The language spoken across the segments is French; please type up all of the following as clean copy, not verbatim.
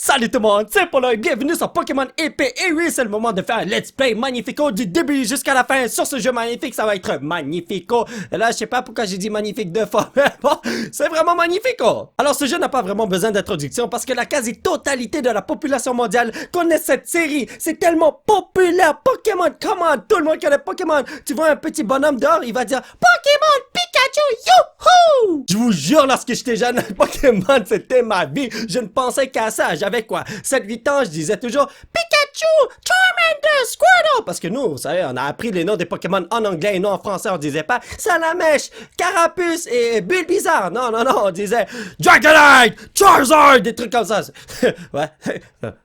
Salut tout le monde, c'est Polo et bienvenue sur Pokémon Épée. Et oui, c'est le moment de faire un let's play magnifico du début jusqu'à la fin sur ce jeu magnifique. Ça va être magnifico. Et là, je sais pas pourquoi j'ai dit magnifique deux fois, mais bon, c'est vraiment magnifico. Alors, ce jeu n'a pas vraiment besoin d'introduction parce que la quasi-totalité de la population mondiale connaît cette série. C'est tellement populaire. Pokémon, comment tout le monde connaît Pokémon. Tu vois un petit bonhomme dehors, il va dire Pokémon Pikachu, youhou! Je vous jure, lorsque j'étais jeune, Pokémon, c'était ma vie. Je ne pensais qu'à ça. J'avais quoi, 7-8 ans, je disais toujours Pikachu, Charmander, Squirtle. Parce que nous, vous savez, on a appris les noms des Pokémon en anglais et non en français. On disait pas Salamèche, Carapuce et Bulbizarre. Non, non, non, on disait Dragonite, Charizard, des trucs comme ça. Ouais.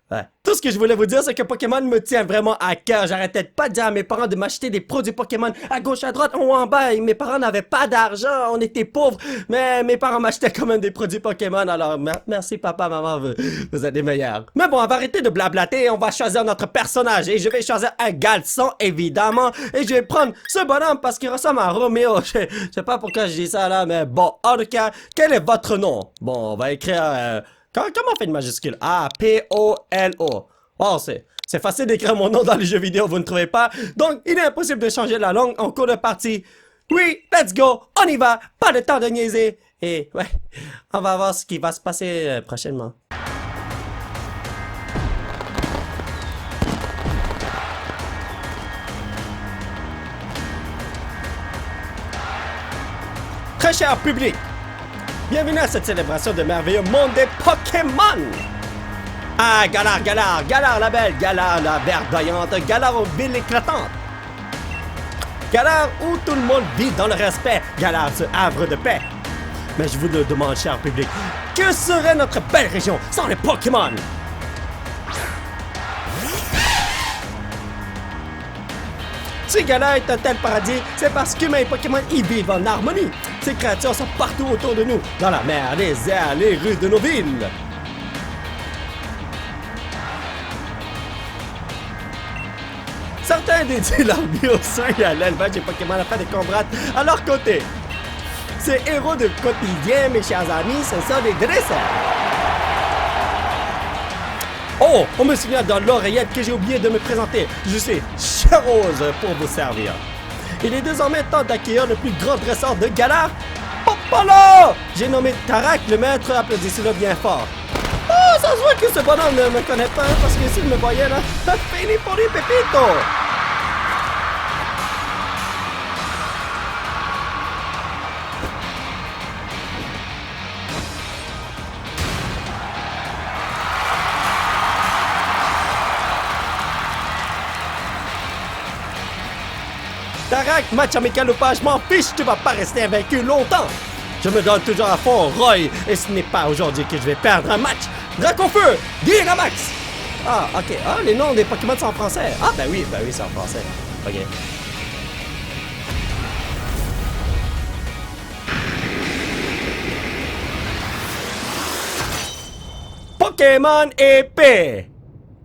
Ouais. Tout ce que je voulais vous dire, c'est que Pokémon me tient vraiment à cœur. J'arrêtais pas de dire à mes parents de m'acheter des produits Pokémon à gauche, à droite, ou en bas. Et mes parents n'avaient pas d'argent, on était pauvres. Mais mes parents m'achetaient quand même des produits Pokémon. Alors, merci papa, maman, vous êtes les meilleurs. Mais bon, on va arrêter de blablater. On va choisir notre personnage. Et je vais choisir un garçon, évidemment. Et je vais prendre ce bonhomme parce qu'il ressemble à Roméo. Je sais pas pourquoi je dis ça là, mais bon, en tout cas, quel est votre nom? Bon, on va écrire... Comment on fait une majuscule? Ah, P-O-L-O. Oh, c'est facile d'écrire mon nom dans les jeux vidéo, vous ne trouvez pas? Donc, il est impossible de changer la langue en cours de partie. Oui, let's go, on y va, pas de temps de niaiser. Et ouais, on va voir ce qui va se passer prochainement. Très cher public, bienvenue à cette célébration de merveilleux monde des Pokémon! Ah, Galar, Galar, Galar la belle, Galar la verdoyante, Galar aux villes éclatantes. Galar où tout le monde vit dans le respect, Galar ce havre de paix. Mais je vous le demande, cher public, que serait notre belle région sans les Pokémon? Si Galar est un tel paradis, c'est parce qu'humains et Pokémon y vivent en harmonie. Ces créatures sont partout autour de nous, dans la mer, les airs, les rues de nos villes. Certains dédient leur vie aux soins et à l'élevage des Pokémon afin de combattre à leur côté. Ces héros de quotidien, mes chers amis, ce sont des dresseurs. Oh, on me signale dans l'oreillette que j'ai oublié de me présenter. Je suis Charose pour vous servir. Il est désormais temps d'accueillir le plus grand dresseur de Galar, Popolo! J'ai nommé Tarak, le maître, applaudissez-le bien fort. Oh, ça se voit que ce bonhomme ne me connaît pas, parce que s'il me voyait là, fini pour lui, Pépito! Tarak, match amical ou pas, je m'en fiche, tu vas pas rester invaincu longtemps. Je me donne toujours à fond, Roy, et ce n'est pas aujourd'hui que je vais perdre un match. Dracofeu, Dynamax. Ah, ok. Ah, les noms des Pokémon sont en français. Ah, ben oui, c'est en français. Ok. Pokémon épée.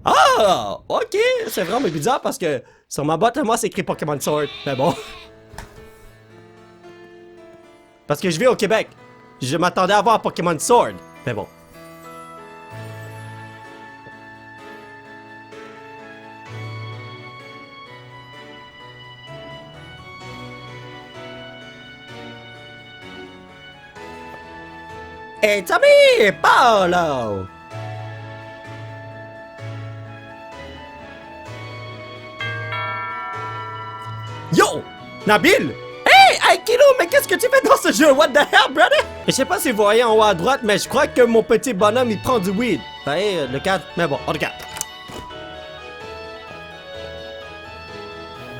Ah, ok. C'est vraiment bizarre parce que sur ma boîte à moi, c'est écrit Pokémon Sword. Mais bon. Parce que je vis au Québec. Je m'attendais à voir Pokémon Sword. Mais bon. It's me, Paolo! Yo! Nabil! Hey, Aikilo, mais qu'est-ce que tu fais dans ce jeu? What the hell, brother? Je sais pas si vous voyez en haut à droite, mais je crois que mon petit bonhomme, il prend du weed. Vous voyez, le cadre, mais bon, en tout cas.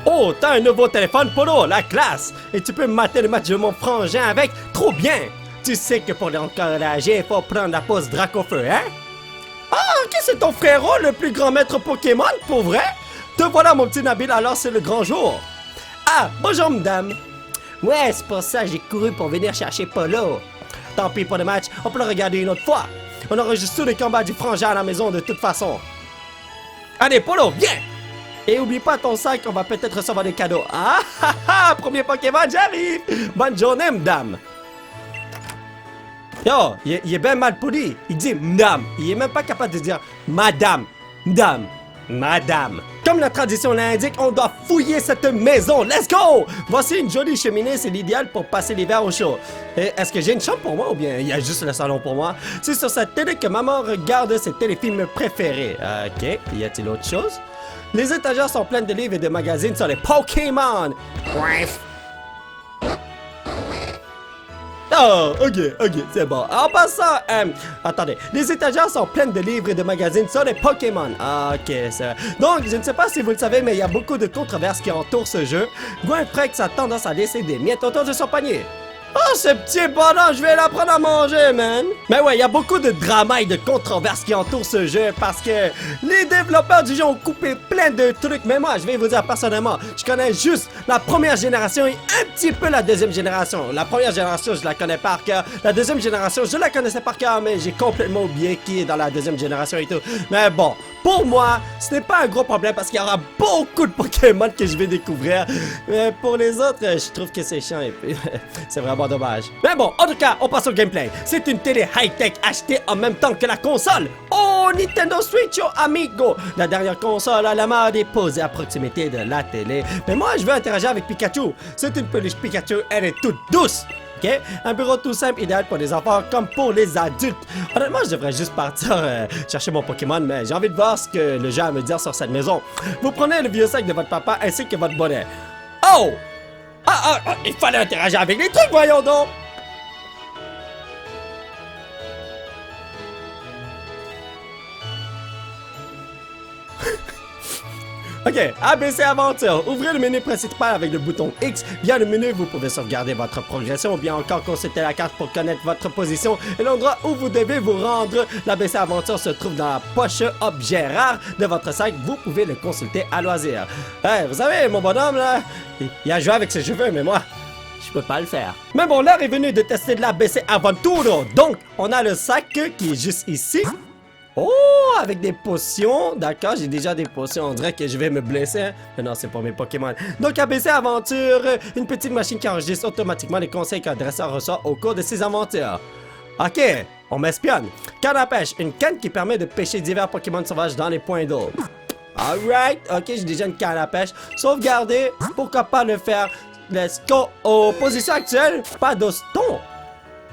Oh, t'as un nouveau téléphone, Polo, la classe! Et tu peux mater le match de mon frangin avec, trop bien! Tu sais que pour l'encourager, il faut prendre la pause Dracofeu, hein? Ah, ok, c'est ton frérot, le plus grand maître Pokémon, pour vrai? Te voilà, mon petit Nabil, alors c'est le grand jour. Ah, bonjour, madame. Ouais, c'est pour ça que j'ai couru pour venir chercher Polo. Tant pis pour le match, on peut le regarder une autre fois. On enregistre tous les combats du frangin à la maison de toute façon. Allez, Polo, viens! Et oublie pas ton sac, on va peut-être recevoir des cadeaux. Ah, ah, ah, premier Pokémon, j'arrive! Bonne journée, madame! Yo, il est bien mal poli. Il dit madame. Il est même pas capable de dire madame. Madame. Madame. Comme la tradition l'indique, on doit fouiller cette maison. Let's go! Voici une jolie cheminée, c'est l'idéal pour passer l'hiver au chaud. Est-ce que j'ai une chambre pour moi ou bien il y a juste le salon pour moi? C'est sur cette télé que maman regarde ses téléfilms préférés. Ok, y a-t-il autre chose? Les étagères sont pleines de livres et de magazines sur les Pokémon. Bref. Oh, ok, c'est bon. En passant, attendez, les étagères sont pleines de livres et de magazines sur les Pokémon. Ok, c'est vrai. Donc, je ne sais pas si vous le savez, mais il y a beaucoup de controverses qui entourent ce jeu. Gwynfrex a tendance à laisser des miettes autour de son panier. Oh, ce petit bonhomme, je vais l'apprendre à manger, man! Mais ouais, il y a beaucoup de drama et de controverses qui entourent ce jeu parce que les développeurs du jeu ont coupé plein de trucs. Mais moi, je vais vous dire personnellement, je connais juste la première génération et un petit peu la deuxième génération. La première génération, je la connais par cœur. La deuxième génération, je la connaissais par cœur, mais j'ai complètement oublié qui est dans la deuxième génération et tout. Mais bon, pour moi, ce n'est pas un gros problème parce qu'il y aura beaucoup de Pokémon que je vais découvrir. Mais pour les autres, je trouve que c'est chiant et puis c'est vraiment dommage. Mais bon, en tout cas, on passe au gameplay. C'est une télé high-tech achetée en même temps que la console. Oh, Nintendo Switch, oh, amigo! La dernière console à la mode est posée à proximité de la télé. Mais moi, je veux interagir avec Pikachu. C'est une peluche Pikachu, elle est toute douce. Okay? Un bureau tout simple, idéal pour les enfants comme pour les adultes. Honnêtement, je devrais juste partir chercher mon Pokémon, mais j'ai envie de voir ce que le jeu a à me dire sur cette maison. Vous prenez le vieux sac de votre papa ainsi que votre bonnet. Oh! Il fallait interagir avec les trucs, voyons donc! Ok, ABC Aventure. Ouvrez le menu principal avec le bouton X. Via le menu, vous pouvez sauvegarder votre progression ou bien encore consulter la carte pour connaître votre position et l'endroit où vous devez vous rendre. L'ABC Aventure se trouve dans la poche objet rare de votre sac. Vous pouvez le consulter à loisir. Hey, vous savez, mon bonhomme, là, il a joué avec ses cheveux, mais moi, je peux pas le faire. Mais bon, l'heure est venue de tester de l'ABC Aventure. Donc, on a le sac qui est juste ici. Oh, avec des potions. D'accord, j'ai déjà des potions. On dirait que je vais me blesser. Hein? Mais non, c'est pas mes Pokémon. Donc, ABC Aventure, une petite machine qui enregistre automatiquement les conseils qu'un dresseur reçoit au cours de ses aventures. Ok, on m'espionne. Canne à pêche, une canne qui permet de pêcher divers Pokémon sauvages dans les points d'eau. Alright, ok, j'ai déjà une canne à pêche. Sauvegarder, pourquoi pas le faire. Let's go. Aux positions actuelles, pas d'oston.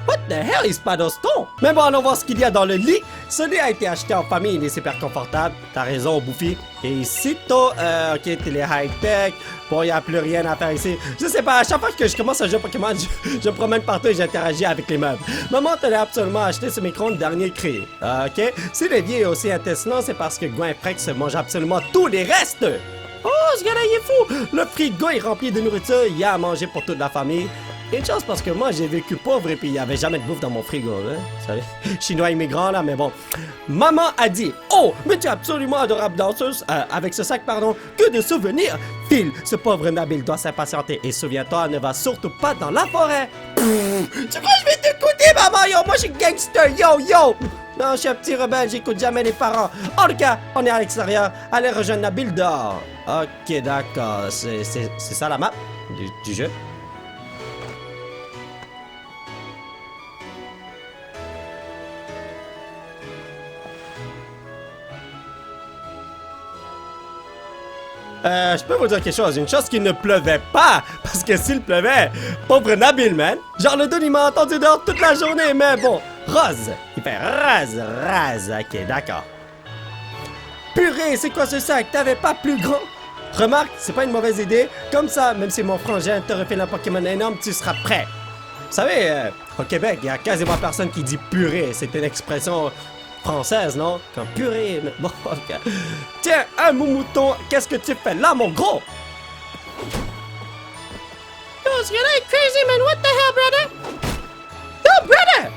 What the hell is Padoston? Mais bon, allons voir ce qu'il y a dans le lit. Ce lit a été acheté en famille, il est super confortable. T'as raison, Bouffi. Et ici, ok, télé high-tech. Bon, il n'y a plus rien à faire ici. Je sais pas, à chaque fois que je commence à jouer Pokémon, je me promène partout et j'interagis avec les meubles. Maman tenait absolument à acheter ce micro-ondes dernier cri. Ok? Si l'évier est aussi intestinant, c'est parce que Gwynfrex mange absolument tous les restes. Oh, ce gars-là, il est fou! Le frigo est rempli de nourriture, il y a à manger pour toute la famille. Une chance parce que moi j'ai vécu pauvre et puis il n'y avait jamais de bouffe dans mon frigo, hein? Vous savez, chinois immigrant là, mais bon. Maman a dit, oh, mais tu es absolument adorable danseuse, avec ce sac, pardon, que de souvenirs. Phil, ce pauvre Nabil doit s'impatienter et souviens-toi, ne va surtout pas dans la forêt. Tu crois que je vais t'écouter, maman? Yo, moi je suis gangster, yo! Non, je suis un petit rebelle, j'écoute jamais les parents. En tout cas, on est à l'extérieur, allez rejoindre Nabil dehors. Ok, d'accord, c'est ça la map du jeu? Je peux vous dire quelque chose, une chose qu'il ne pleuvait pas, parce que s'il pleuvait, pauvre Nabil, man. Genre le don il m'a entendu dehors toute la journée, mais bon, rose, il fait rase, ok, d'accord. Purée, c'est quoi ce sac? T'avais pas plus grand? Remarque, c'est pas une mauvaise idée, comme ça, même si mon frangin te refait un Pokémon énorme, tu seras prêt. Vous savez, au Québec, il y a quasiment personne qui dit purée, c'est une expression française, non? Comme purée, mais bon, ok. Tiens, un moumouton, qu'est-ce que tu fais là, mon gros? Yo, ce gars-là est crazy, man, what the hell, brother? Yo, brother!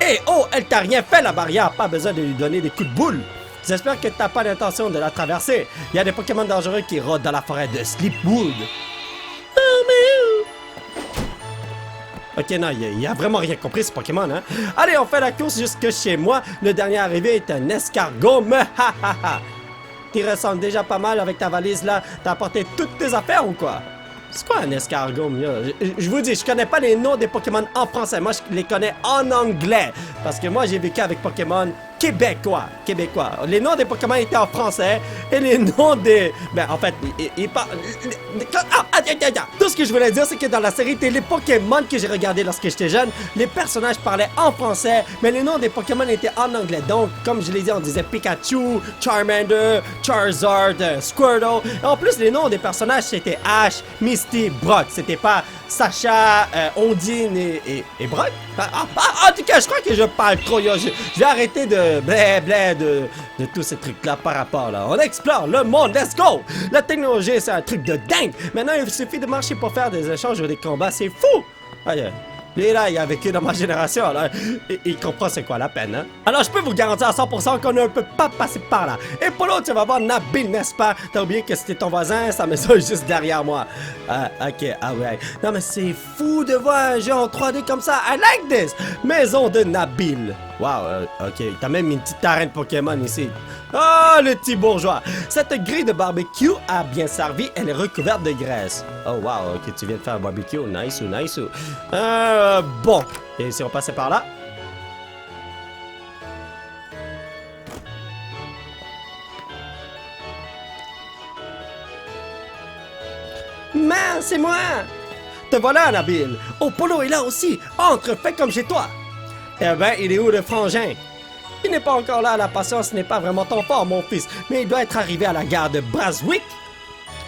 Eh, oh, elle t'a rien fait, la barrière, pas besoin de lui donner des coups de boule. J'espère que t'as pas l'intention de la traverser. Il y a des Pokémon dangereux qui rôdent dans la forêt de Sleepwood. Oh, mais... Ok, non, il a vraiment rien compris ce Pokémon, hein. Allez, on fait la course jusque chez moi. Le dernier arrivé est un escargot, mais ha ha ha. Tu ressembles déjà pas mal avec ta valise là. T'as apporté toutes tes affaires ou quoi? C'est quoi un escargot, là? Je vous dis, je connais pas les noms des Pokémon en français. Moi, je les connais en anglais. Parce que moi, j'ai vécu avec Pokémon québécois. Les noms des Pokémon étaient en français. Et les noms des... Ben, en fait, ils parlent... Tout ce que je voulais dire, c'est que dans la série télé Pokémon que j'ai regardé lorsque j'étais jeune, les personnages parlaient en français, mais les noms des Pokémon étaient en anglais. Donc, comme je l'ai dit, on disait Pikachu, Charmander, Charizard, Squirtle. Et en plus, les noms des personnages, c'était Ash, Misty, Brock. C'était pas Sacha, Ondine et Brock. En tout cas, je crois que je parle trop. Je vais arrêter de blé de tous ces trucs-là par rapport là. On explore le monde, let's go! La technologie, c'est un truc de dingue. Maintenant, il suffit de marcher pour faire des échanges ou des combats, c'est fou! Aïe. Lui là, il a vécu dans ma génération, là. Il comprend c'est quoi la peine, hein? Alors, je peux vous garantir à 100% qu'on ne peut pas passer par là. Et Polo, tu vas voir Nabil, n'est-ce pas? T'as oublié que c'était ton voisin, sa maison est juste derrière moi. Ok, ah ouais. Non, mais c'est fou de voir un jeu en 3D comme ça. I like this! Maison de Nabil. Wow, ok. T'as même une petite arène Pokémon ici. Oh, le petit bourgeois! Cette grille de barbecue a bien servi, elle est recouverte de graisse. Oh, wow, ok, tu viens de faire un barbecue. Nice. Bon. Et si on passait par là? Mais c'est moi! Te voilà, Nabil! Oh, Polo est là aussi! Entre, fais comme chez toi! Eh ben, il est où le frangin? Il n'est pas encore là, la patience n'est pas vraiment ton fort, mon fils, mais il doit être arrivé à la gare de Braswick.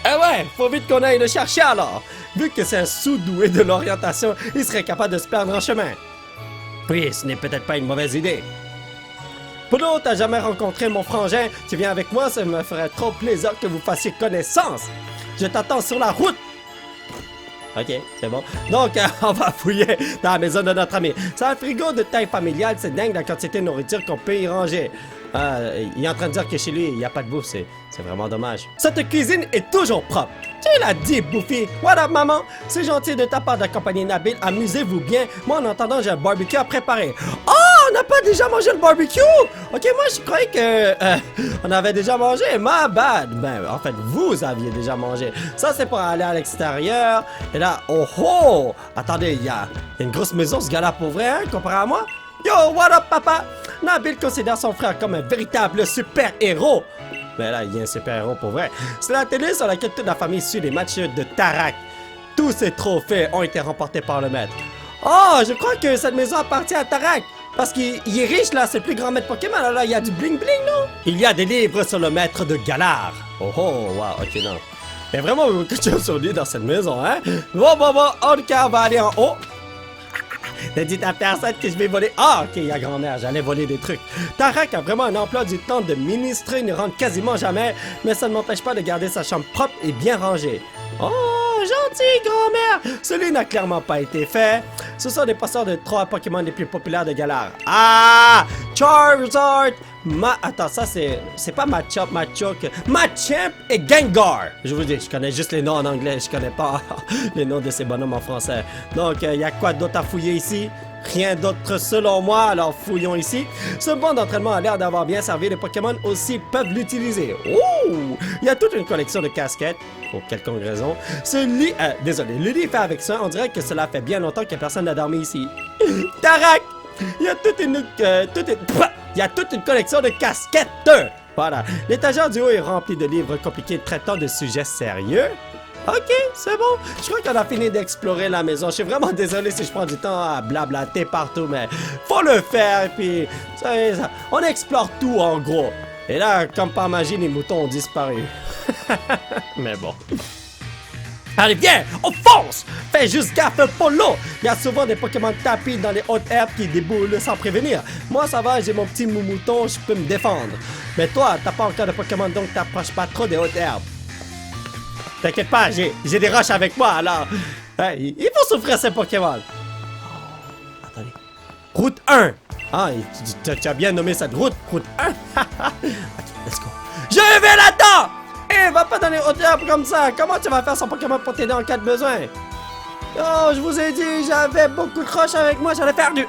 Eh ouais, faut vite qu'on aille le chercher alors. Vu que c'est un sous-doué de l'orientation, il serait capable de se perdre en chemin. Oui, ce n'est peut-être pas une mauvaise idée. Polo, t'as jamais rencontré mon frangin? Tu viens avec moi, ça me ferait trop plaisir que vous fassiez connaissance. Je t'attends sur la route. Ok, c'est bon. Donc, on va fouiller dans la maison de notre ami. C'est un frigo de taille familiale, c'est dingue la quantité de nourriture qu'on peut y ranger. Il est en train de dire que chez lui, il n'y a pas de bouffe, c'est vraiment dommage. Cette cuisine est toujours propre. Tu l'as dit, Bouffi. What up, maman? C'est gentil de ta part d'accompagner Nabil. Amusez-vous bien. Moi, en attendant, j'ai un barbecue à préparer. Oh, on n'a pas déjà mangé le barbecue? Ok, moi, je croyais que on avait déjà mangé. My bad. Ben, en fait, vous aviez déjà mangé. Ça, c'est pour aller à l'extérieur. Et là, oh! Attendez, il y a une grosse maison, ce gars-là, pour vrai, hein, comparé à moi? Yo, what up, papa? Nabil considère son frère comme un véritable super-héros. Mais là, il y a un super-héros pour vrai. C'est la télé sur laquelle toute la famille suit les matchs de Tarak. Tous ces trophées ont été remportés par le maître. Oh, je crois que cette maison appartient à Tarak. Parce qu'il est riche, là, c'est le plus grand maître Pokémon. Alors là, il y a du bling-bling, non? Il y a des livres sur le maître de Galar. Oh, wow, ok, non. Il y a vraiment beaucoup de choses sur lui dans cette maison, hein? Bon, en tout cas, on va aller en haut. Ne dites à personne que je vais voler. Ah, ok, il y a grand-mère, j'allais voler des trucs. Tarak a vraiment un emploi du temps de ministre, il ne rentre quasiment jamais, mais ça ne m'empêche pas de garder sa chambre propre et bien rangée. Oh, gentil, grand-mère! Celui n'a clairement pas été fait. Ce sont des passeurs de 3 Pokémon les plus populaires de Galar. Ah! Charizard! Attends, ça c'est pas Machop, Machoke. Machamp et Gengar! Je vous dis, je connais juste les noms en anglais, je connais pas les noms de ces bonhommes en français. Donc, il y a quoi d'autre à fouiller ici? Rien d'autre selon moi, alors fouillons ici. Ce banc d'entraînement a l'air d'avoir bien servi, les Pokémon aussi peuvent l'utiliser. Oh! Il y a toute une collection de casquettes, pour quelconque raison. Désolé, le lit fait avec ça, on dirait que cela fait bien longtemps que personne n'a dormi ici. Tarak! Il y a toute une collection de casquettes. Voilà. L'étagère du haut est remplie de livres compliqués traitant de sujets sérieux. Ok, c'est bon. Je crois qu'on a fini d'explorer la maison. Je suis vraiment désolé si je prends du temps à blablater partout, mais faut le faire. Et puis, on explore tout en gros. Et là, comme par magie, les moutons ont disparu. Mais bon. Allez, viens, on fonce! Fais juste gaffe, Polo! Il y a souvent des Pokémon tapis dans les hautes herbes qui déboulent sans prévenir. Moi, ça va, j'ai mon petit mouton, je peux me défendre. Mais toi, t'as pas encore de Pokémon, donc t'approches pas trop des hautes herbes. T'inquiète pas, j'ai des roches avec moi, alors... il faut souffrir ces Pokémon. Oh, attendez. Route 1! Ah, tu as bien nommé cette route 1. Ok, let's go. Je vais là-dedans! Va pas dans les hautes herbes comme ça! Comment tu vas faire son Pokémon pour t'aider en cas de besoin? Oh, je vous ai dit, j'avais beaucoup de roches avec moi, j'en ai perdu!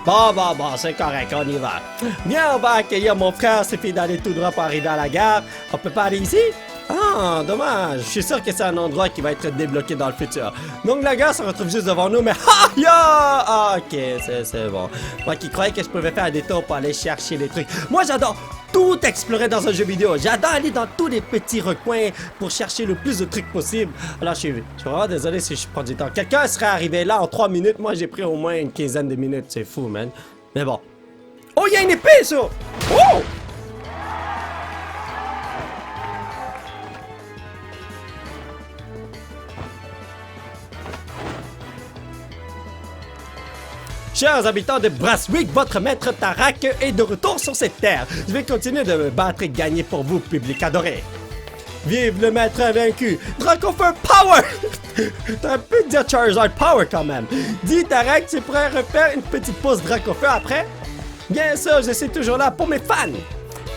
Bon, c'est correct, on y va. Viens, on va accueillir mon frère, suffit d'aller tout droit pour arriver à la gare. On peut pas aller ici? Ah, dommage. Je suis sûr que c'est un endroit qui va être débloqué dans le futur. Donc la gare se retrouve juste devant nous, mais ah, ya! Ah, ok, c'est bon. Moi qui croyais que je pouvais faire un détour pour aller chercher les trucs. Moi, j'adore tout explorer dans un jeu vidéo. J'adore aller dans tous les petits recoins pour chercher le plus de trucs possible. Alors, je suis vraiment désolé si je prends du temps. Quelqu'un serait arrivé là en 3 minutes. Moi, j'ai pris au moins une quinzaine de minutes. C'est fou, man. Mais bon. Oh, il y a une épée, ça! Oh! Chers habitants de Brasswick, votre maître Tarak est de retour sur cette terre. Je vais continuer de me battre et gagner pour vous, public adoré. Vive le maître invaincu! Dracofeu Power! T'aurais pu dire Charizard Power quand même. Dis Tarak, tu pourrais refaire une petite pause Dracofeu après? Bien sûr, je suis toujours là pour mes fans.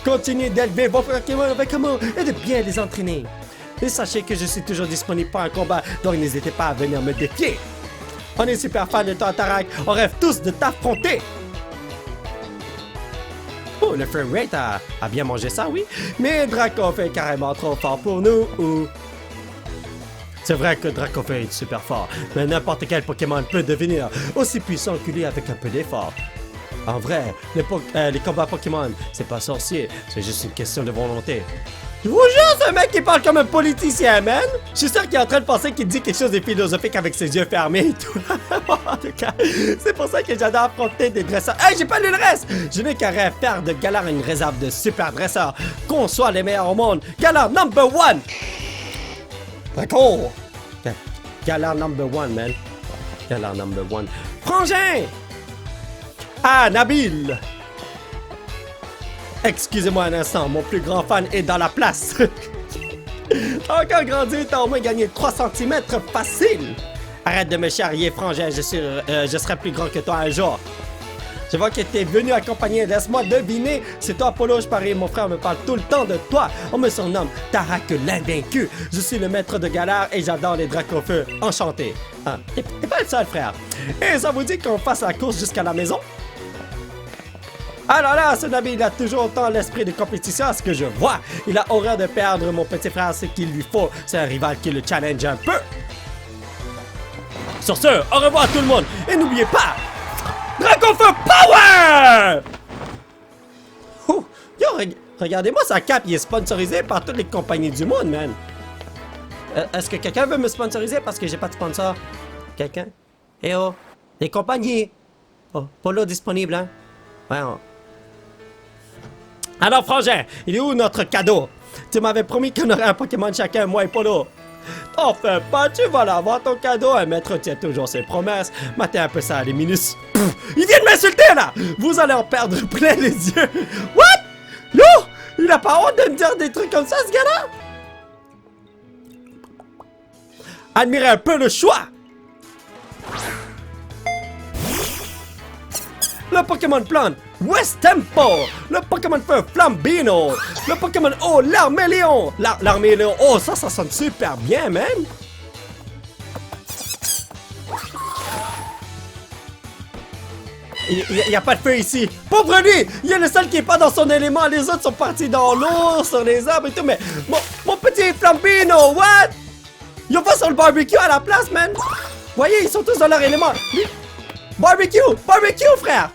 Continuez d'élever vos Pokémon avec amour et de bien les entraîner. Et sachez que je suis toujours disponible pour un combat, donc n'hésitez pas à venir me défier. On est super fans de toi, Tarak. On rêve tous de t'affronter. Oh, le framerate a bien mangé ça, oui. Mais Dracofeu est carrément trop fort pour nous. C'est vrai que Dracofeu est super fort, mais n'importe quel Pokémon peut devenir aussi puissant que lui avec un peu d'effort. En vrai, les combats Pokémon, c'est pas sorcier, c'est juste une question de volonté. Je vous jure, c'est un mec qui parle comme un politicien, man! Je suis sûr qu'il est en train de penser qu'il dit quelque chose de philosophique avec ses yeux fermés et tout. En tout cas, c'est pour ça que j'adore affronter des dresseurs. Hey, j'ai pas lu le reste! Je n'ai qu'à faire de Galar une réserve de super dresseurs. Qu'on soit les meilleurs au monde. Galar number one! D'accord! Galar number one, man. Galar number one. Frangin! Ah, Nabil! Excusez-moi un instant, mon plus grand fan est dans la place. Encore grandi, t'as au moins gagné 3 cm facile. Arrête de me charrier, frangin, je serai plus grand que toi un jour. Je vois que t'es venu accompagner, laisse-moi deviner. C'est toi, Polo, je parie, mon frère me parle tout le temps de toi. On me surnomme Tarak l'invaincu. Je suis le maître de Galar et j'adore les Dracofeu. Enchanté. Ah, t'es pas le seul, frère. Et ça vous dit qu'on fasse la course jusqu'à la maison? Alors là, ce Nabil, il a toujours autant l'esprit de compétition à ce que je vois. Il a horreur de perdre, mon petit frère, c'est qu'il lui faut. C'est un rival qui le challenge un peu. Sur ce, au revoir tout le monde. Et n'oubliez pas, Dracofeu Power! Ouh, yo, regardez-moi sa cape, il est sponsorisé par toutes les compagnies du monde, man. Est-ce que quelqu'un veut me sponsoriser parce que j'ai pas de sponsor? Quelqu'un? Eh oh, les compagnies. Oh, Polo disponible, hein? Ouais, Alors, frangin, il est où notre cadeau? Tu m'avais promis qu'on aurait un Pokémon chacun, moi et Polo. T'en fais pas, tu vas l'avoir ton cadeau. Un maître tient toujours ses promesses. Matez un peu ça, les minus. Il vient de m'insulter, là! Vous allez en perdre plein les yeux. What? Yo! Il a pas honte de me dire des trucs comme ça, ce gars-là? Admirez un peu le choix! Le Pokémon plante West Tempo, le Pokémon feu Flambino, le Pokémon eau l'Arméléon, l'Arméléon, oh ça sonne super bien, man. Il y a pas de feu ici. Pauvre lui, il est le seul qui est pas dans son élément, les autres sont partis dans l'eau, sur les arbres et tout, mais mon petit Flambino, what? Ils ont pas sur le barbecue à la place, man. Voyez, ils sont tous dans leur élément. Barbecue, barbecue, frère.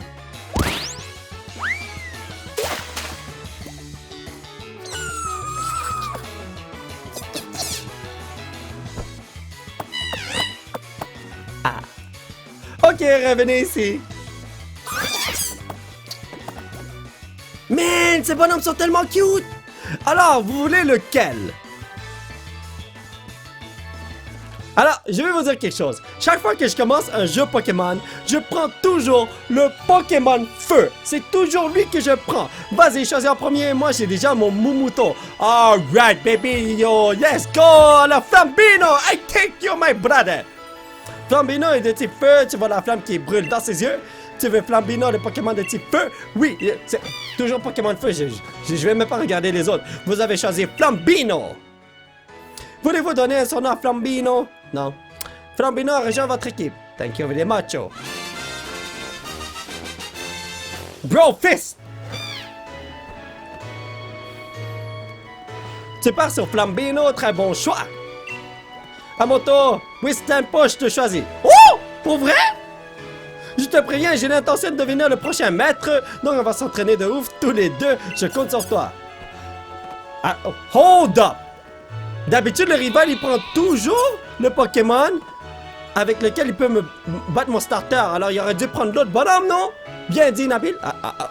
Ok, revenez ici. Man, ces bonhommes sont tellement cute. Alors, vous voulez lequel? Alors, je vais vous dire quelque chose. Chaque fois que je commence un jeu Pokémon, je prends toujours le Pokémon Feu. C'est toujours lui que je prends. Vas-y, choisis en premier. Moi, j'ai déjà mon Mumuto. Alright, baby, yo. Let's go. Le Flambino. I take you, my brother. Flambino est de type feu, tu vois la flamme qui brûle dans ses yeux. Tu veux Flambino, le Pokémon de type feu? Oui, c'est toujours Pokémon de feu, je vais même pas regarder les autres. Vous avez choisi Flambino. Voulez-vous donner un surnom à Flambino? Non. Flambino rejoint votre équipe. Thank you very much. Bro Fist! Tu pars sur Flambino, très bon choix. À mon tour, Wistempo, je te choisis. Oh! Pour vrai? Je te préviens, j'ai l'intention de devenir le prochain maître, donc on va s'entraîner de ouf tous les deux. Je compte sur toi. Ah, oh, hold up! D'habitude, le rival, il prend toujours le Pokémon avec lequel il peut me battre mon starter. Alors, il aurait dû prendre l'autre bonhomme, non? Bien dit, Nabil.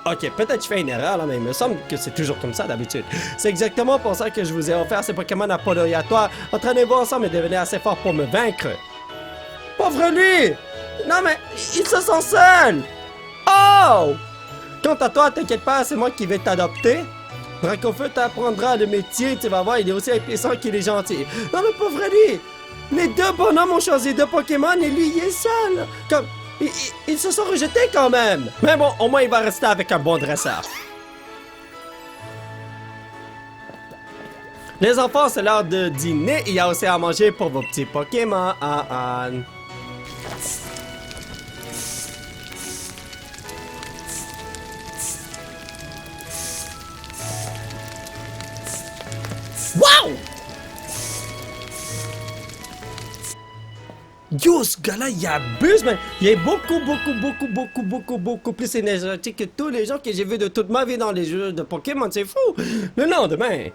Ok, peut-être que je fais une erreur, là, mais il me semble que c'est toujours comme ça, d'habitude. C'est exactement pour ça que je vous ai offert ces Pokémon apolloniatoires. Entraînez-vous ensemble et devenez assez fort pour me vaincre. Pauvre lui! Non, mais il se sent seul! Oh! Quant à toi, t'inquiète pas, c'est moi qui vais t'adopter. Dracofeu t'apprendra le métier, tu vas voir, il est aussi puissant qu'il est gentil. Non, mais pauvre lui! Les deux bonhommes ont choisi deux Pokémon et lui, il est seul! Comme... Ils se sont rejetés quand même! Mais bon, au moins il va rester avec un bon dresseur. Les enfants, c'est l'heure de dîner. Il y a aussi à manger pour vos petits Pokémon. Wow! Yo, ce gars-là, il abuse, man! Il est beaucoup plus énergétique que tous les gens que j'ai vus de toute ma vie dans les jeux de Pokémon, c'est fou! Le lendemain!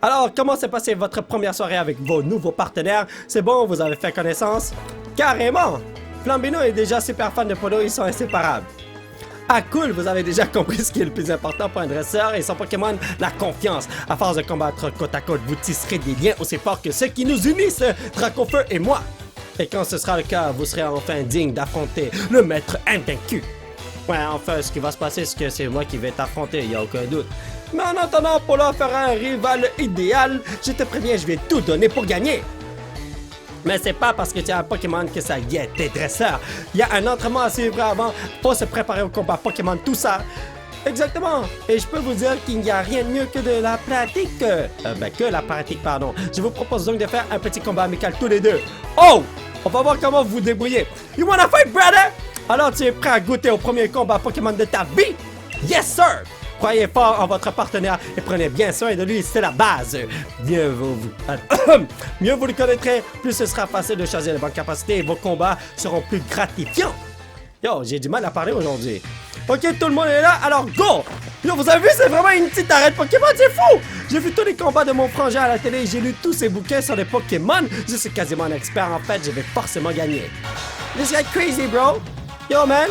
Alors, comment s'est passée votre première soirée avec vos nouveaux partenaires? C'est bon, vous avez fait connaissance? Carrément! Flambino est déjà super fan de Polo, ils sont inséparables. Ah cool, vous avez déjà compris ce qui est le plus important pour un dresseur et son Pokémon, la confiance. À force de combattre côte à côte, vous tisserez des liens aussi forts que ceux qui nous unissent, Dracofeu et moi. Et quand ce sera le cas, vous serez enfin digne d'affronter le maître invaincu. Ouais, enfin, ce qui va se passer, c'est que c'est moi qui vais t'affronter, il n'y a aucun doute. Mais en attendant, Polo fera un rival idéal. Je te préviens, je vais tout donner pour gagner. Mais c'est pas parce que tu as un Pokémon que ça y est, t'es dresseur. Il y a un entraînement à suivre avant pour se préparer au combat Pokémon, tout ça. Exactement. Et je peux vous dire qu'il n'y a rien de mieux que de la pratique. Que la pratique, pardon. Je vous propose donc de faire un petit combat amical tous les deux. Oh! On va voir comment vous vous débrouillez. You wanna fight, brother? Alors tu es prêt à goûter au premier combat Pokémon de ta vie? Yes, sir! Croyez fort en votre partenaire et prenez bien soin de lui, c'est la base. Mieux vous le connaîtrez, plus ce sera facile de choisir les bonnes capacités et vos combats seront plus gratifiants. Yo, j'ai du mal à parler aujourd'hui. Ok, tout le monde est là, alors go! Yo, vous avez vu, c'est vraiment une petite arrête Pokémon, c'est fou! J'ai vu tous les combats de mon frangin à la télé et j'ai lu tous ces bouquins sur les Pokémon. Je suis quasiment un expert, en fait, je vais forcément gagner. This guy crazy, bro. Yo, man.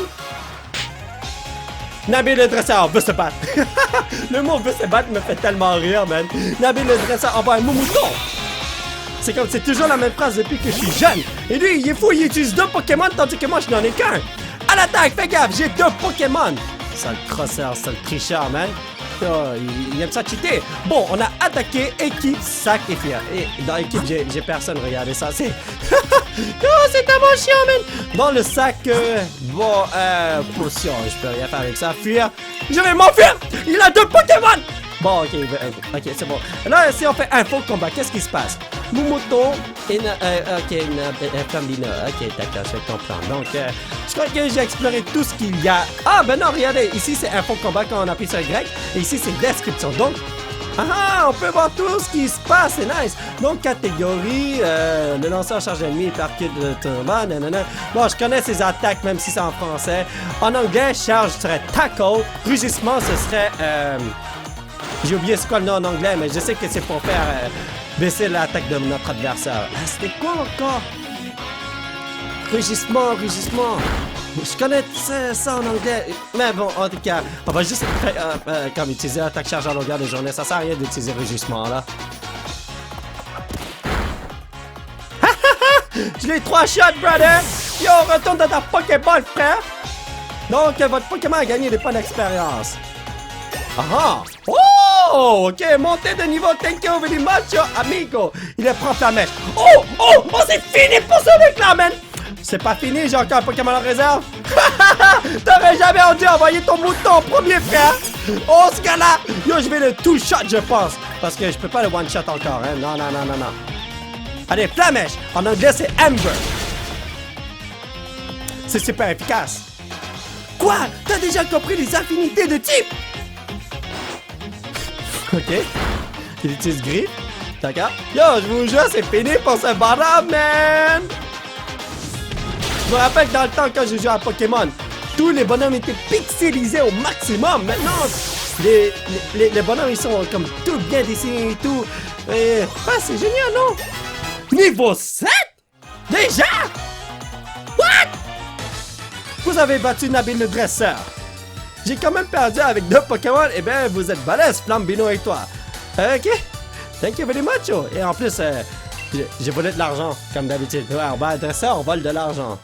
Nabil le dresseur veut se battre. Le mot veut se battre me fait tellement rire, man. Nabil le dresseur envoie un mouton. C'est comme, c'est toujours la même phrase depuis que je suis jeune. Et lui, il est fou, il utilise deux Pokémon tandis que moi, je n'en ai qu'un. À l'attaque, fais gaffe, j'ai deux Pokémon. Sale crosseur, sale tricheur, man. Oh, il aime ça cheater. Bon, on a attaqué équipe, sac et fier. Et dans l'équipe, j'ai personne, regardez ça, c'est... Oh, c'est tellement chiant, man. Dans le sac, potion, je peux rien faire avec ça. Fuir, je vais m'enfuir. Il a deux Pokémon. Bon, ok, c'est bon. Là, si on fait un faux combat, qu'est-ce qui se passe? Moumoto et Flambino. Ok, d'accord, je comprends. Donc, je crois que j'ai exploré tout ce qu'il y a. Ah, ben non, regardez, ici c'est un faux combat quand on appuie sur Y. Et ici c'est description. Donc, on peut voir tout ce qui se passe, c'est nice. Donc, catégorie, le lanceur charge ennemi, percute de tournoi, nanana. Bon, je connais ces attaques, même si c'est en français. En anglais, charge serait tackle. Rugissement, ce serait... j'ai oublié c'est quoi le nom en anglais, mais je sais que c'est pour faire baisser l'attaque de notre adversaire. Ah, c'était quoi encore? Rugissement. Je connais ça en anglais. Mais bon, en tout cas, on va juste comme utiliser attaque charge en longueur de journée. Ça sert à rien d'utiliser rugissement, là. Je l'ai 3 shots, brother! Yo, retourne dans ta Pokéball, frère! Donc, votre Pokémon a gagné des points d'expérience. Oh, ok, montée de niveau, thank you very much, amigo. Il est propre la mèche. Oh, c'est fini pour ce mec-là, man. C'est pas fini, j'ai encore un Pokémon en réserve. T'aurais jamais dû envoyer ton mouton en premier, frère. Oh, ce gars-là. Yo, je vais le two-shot, je pense. Parce que je peux pas le one-shot encore, hein. Non. Allez, Flamèche. En anglais, c'est Amber. C'est super efficace. Quoi? T'as déjà compris les affinités de type? Ok. Il utilise griffe. D'accord? Yo, je vous jure, c'est fini pour ce bonhomme, man! Je me rappelle que dans le temps, quand je jouais à Pokémon, tous les bonhommes étaient pixelisés au maximum. Maintenant, les bonhommes, ils sont comme tout bien dessinés et tout. C'est génial, non? Niveau 7? Déjà? What? Vous avez battu Nabil le dresseur. J'ai quand même perdu avec 2 Pokémon. Eh bien, vous êtes balèze, Flambino et toi. Ok. Thank you very much. Et en plus, j'ai volé de l'argent, comme d'habitude. Ouais, on va être ça, on vole de l'argent.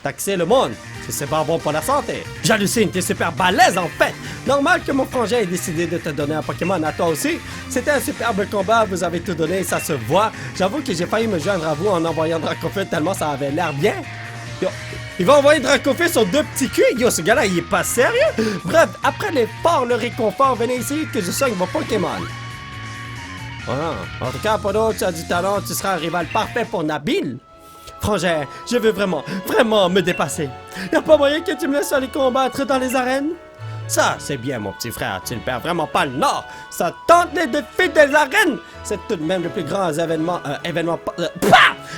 Taxer le monde, c'est pas bon pour la santé. J'hallucine, t'es super balèze en fait. Normal que mon frangin ait décidé de te donner un Pokémon à toi aussi. C'était un superbe combat, vous avez tout donné, ça se voit. J'avoue que j'ai failli me joindre à vous en envoyant Dracofeu tellement ça avait l'air bien. Yo, il va envoyer Dracofeu sur 2 petits culs. Yo, ce gars-là, il est pas sérieux. Bref, après l'effort, le réconfort, venez ici que je soigne vos Pokémon. Voilà. En tout cas, Podo, tu as du talent, tu seras un rival parfait pour Nabil. Frangin, je veux vraiment me dépasser. Y'a pas moyen que tu me laisses aller combattre dans les arènes? Ça, c'est bien, mon petit frère, tu ne perds vraiment pas le nord. Ça tente les défis des arènes. C'est tout de même le plus grand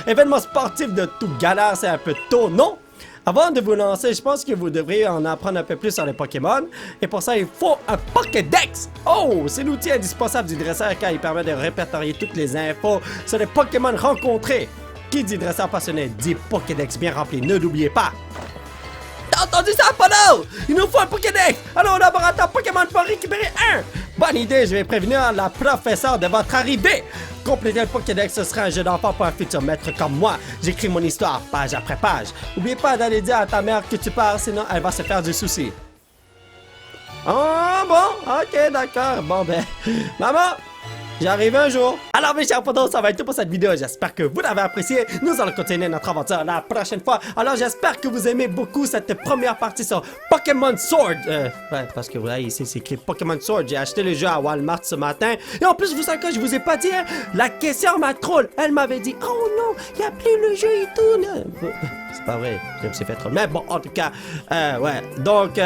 événement sportif de tout galère, c'est un peu tôt, non? Avant de vous lancer, je pense que vous devriez en apprendre un peu plus sur les Pokémon. Et pour ça, il faut un Pokédex! Oh! C'est l'outil indispensable du dresseur car il permet de répertorier toutes les infos sur les Pokémon rencontrés. Qui dit dresseur passionné dit Pokédex bien rempli, ne l'oubliez pas! T'as entendu ça, Podo? Il nous faut un Pokédex! Allons au laboratoire Pokémon pour récupérer un! Bonne idée, je vais prévenir la professeure de votre arrivée! Compléter le Pokédex, ce sera un jeu d'enfant pour un futur maître comme moi. J'écris mon histoire, page après page. N'oublie pas d'aller dire à ta mère que tu pars, sinon elle va se faire du souci. Oh bon, ok, d'accord. Bon ben, maman, j'arrive un jour. Alors mes chers potos, ça va être tout pour cette vidéo. J'espère que vous l'avez apprécié. Nous allons continuer notre aventure la prochaine fois. Alors j'espère que vous aimez beaucoup cette première partie sur Pokémon Sword. Ouais, parce que voilà, ici c'est écrit Pokémon Sword. J'ai acheté le jeu à Walmart ce matin. Et en plus, vous savez quoi, je vous ai pas dit, hein, la caissière m'a troll. Elle m'avait dit, oh non, il n'y a plus le jeu et tout. C'est pas vrai, je me suis fait trop. Mais bon, en tout cas, ouais. Donc,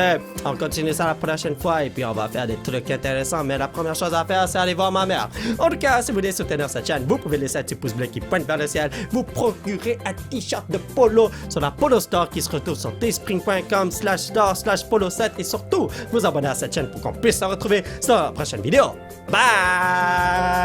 on continue ça la prochaine fois et puis on va faire des trucs intéressants. Mais la première chose à faire, c'est aller voir ma mère. En tout cas, si vous voulez soutenir cette chaîne, vous pouvez laisser un petit pouce bleu qui pointe vers le ciel. Vous procurez un t-shirt de Polo sur la Polo Store qui se retrouve sur teespring.com/store/polo7 et surtout, vous abonner à cette chaîne pour qu'on puisse se retrouver sur la prochaine vidéo. Bye!